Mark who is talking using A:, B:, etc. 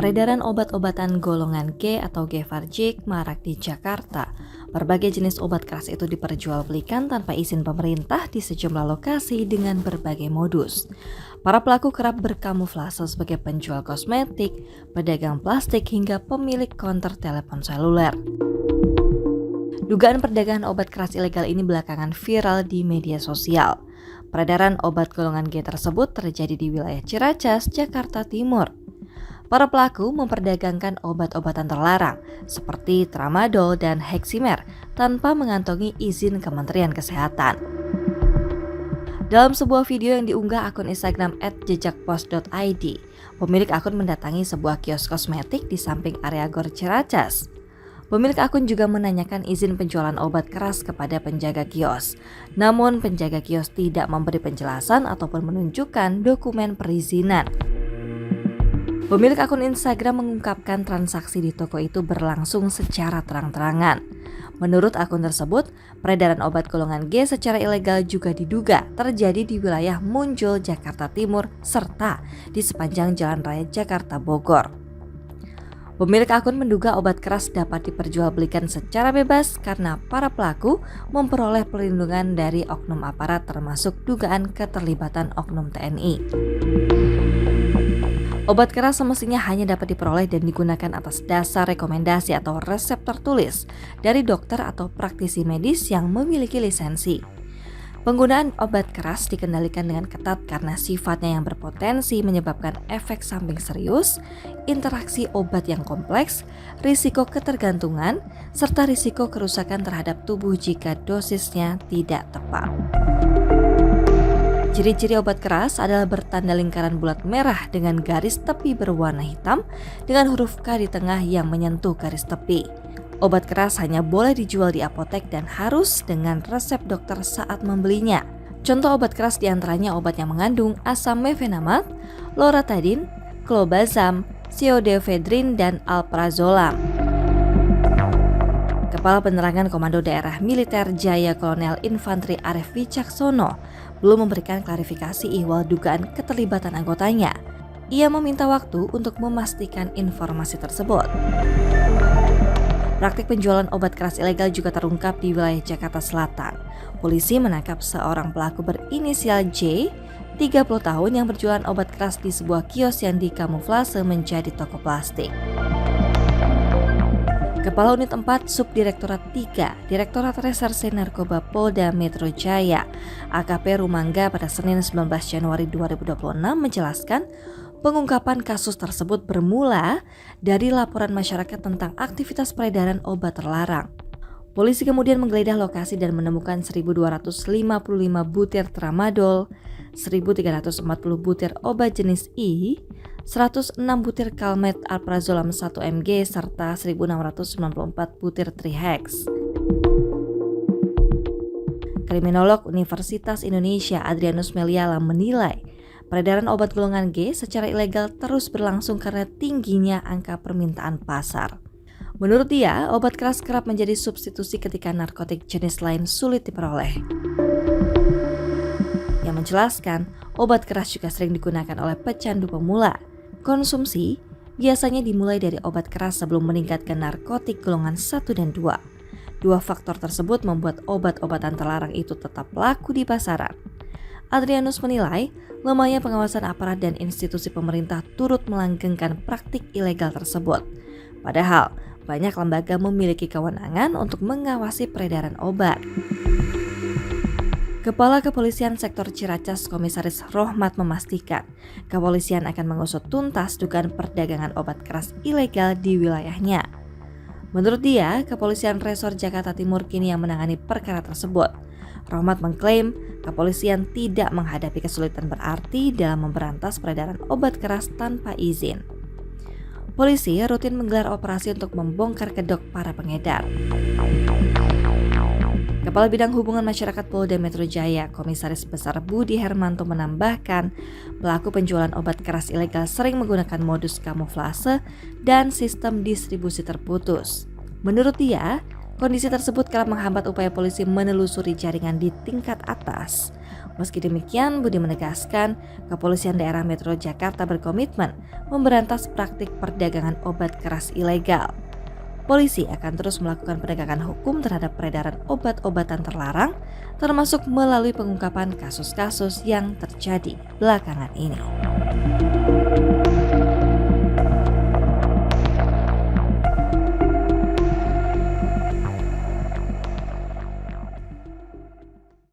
A: Peredaran obat-obatan golongan G atau Gevargic marak di Jakarta. Berbagai jenis obat keras itu diperjualbelikan tanpa izin pemerintah di sejumlah lokasi dengan berbagai modus. Para pelaku kerap berkamuflase sebagai penjual kosmetik, pedagang plastik hingga pemilik konter telepon seluler. Dugaan perdagangan obat keras ilegal ini belakangan viral di media sosial. Peredaran obat golongan G tersebut terjadi di wilayah Ciracas, Jakarta Timur. Para pelaku memperdagangkan obat-obatan terlarang seperti tramadol dan heximer tanpa mengantongi izin Kementerian Kesehatan. Dalam sebuah video yang diunggah akun Instagram @jejakpos.id, pemilik akun mendatangi sebuah kios kosmetik di samping area Gor Ciracas. Pemilik akun juga menanyakan izin penjualan obat keras kepada penjaga kios. Namun penjaga kios tidak memberi penjelasan ataupun menunjukkan dokumen perizinan. Pemilik akun Instagram mengungkapkan transaksi di toko itu berlangsung secara terang-terangan. Menurut akun tersebut, peredaran obat golongan G secara ilegal juga diduga terjadi di wilayah Munjul, Jakarta Timur, serta di sepanjang Jalan Raya Jakarta Bogor. Pemilik akun menduga obat keras dapat diperjualbelikan secara bebas karena para pelaku memperoleh perlindungan dari oknum aparat termasuk dugaan keterlibatan oknum TNI. Obat keras semestinya hanya dapat diperoleh dan digunakan atas dasar rekomendasi atau resep tertulis dari dokter atau praktisi medis yang memiliki lisensi. Penggunaan obat keras dikendalikan dengan ketat karena sifatnya yang berpotensi menyebabkan efek samping serius, interaksi obat yang kompleks, risiko ketergantungan, serta risiko kerusakan terhadap tubuh jika dosisnya tidak tepat. Ciri-ciri obat keras adalah bertanda lingkaran bulat merah dengan garis tepi berwarna hitam dengan huruf K di tengah yang menyentuh garis tepi. Obat keras hanya boleh dijual di apotek dan harus dengan resep dokter saat membelinya. Contoh obat keras diantaranya obat yang mengandung asam mefenamat, loratadin, clobazam, pseudoephedrine, dan alprazolam. Kepala Penerangan Komando Daerah Militer Jaya Kolonel Infantri Arif Wicaksono belum memberikan klarifikasi ihwal dugaan keterlibatan anggotanya. Ia meminta waktu untuk memastikan informasi tersebut. Praktik penjualan obat keras ilegal juga terungkap di wilayah Jakarta Selatan. Polisi menangkap seorang pelaku berinisial J, 30 tahun yang berjualan obat keras di sebuah kios yang dikamuflase menjadi toko plastik. Kepala Unit 4 Subdirektorat 3 Direktorat Reserse Narkoba Polda Metro Jaya AKP Rumangga pada Senin 19 Januari 2026 menjelaskan pengungkapan kasus tersebut bermula dari laporan masyarakat tentang aktivitas peredaran obat terlarang. Polisi kemudian menggeledah lokasi dan menemukan 1.255 butir tramadol, 1.340 butir obat jenis I, 106 butir kalmet alprazolam 1 mg, serta 1.694 butir trihex. Kriminolog Universitas Indonesia Adrianus Meliala menilai peredaran obat golongan G secara ilegal terus berlangsung karena tingginya angka permintaan pasar. Menurut dia, obat keras kerap menjadi substitusi ketika narkotik jenis lain sulit diperoleh. Yang menjelaskan, obat keras juga sering digunakan oleh pecandu pemula. Konsumsi biasanya dimulai dari obat keras sebelum meningkatkan narkotik golongan 1 dan 2. Dua faktor tersebut membuat obat-obatan terlarang itu tetap laku di pasaran. Adrianus menilai, lemahnya pengawasan aparat dan institusi pemerintah turut melanggengkan praktik ilegal tersebut. Padahal, banyak lembaga memiliki kewenangan untuk mengawasi peredaran obat. Kepala Kepolisian Sektor Ciracas Komisaris Rohmat memastikan kepolisian akan mengusut tuntas dugaan perdagangan obat keras ilegal di wilayahnya. Menurut dia, Kepolisian Resor Jakarta Timur kini yang menangani perkara tersebut. Rohmat mengklaim kepolisian tidak menghadapi kesulitan berarti dalam memberantas peredaran obat keras tanpa izin. Polisi rutin menggelar operasi untuk membongkar kedok para pengedar. Kepala Bidang Hubungan Masyarakat Polda Metro Jaya, Komisaris Besar Budi Hermanto menambahkan, pelaku penjualan obat keras ilegal sering menggunakan modus kamuflase dan sistem distribusi terputus. Menurut dia, kondisi tersebut kerap menghambat upaya polisi menelusuri jaringan di tingkat atas. Meski demikian, Budi menegaskan Kepolisian Daerah Metro Jakarta berkomitmen memberantas praktik perdagangan obat keras ilegal. Polisi akan terus melakukan penegakan hukum terhadap peredaran obat-obatan terlarang, termasuk melalui pengungkapan kasus-kasus yang terjadi belakangan ini.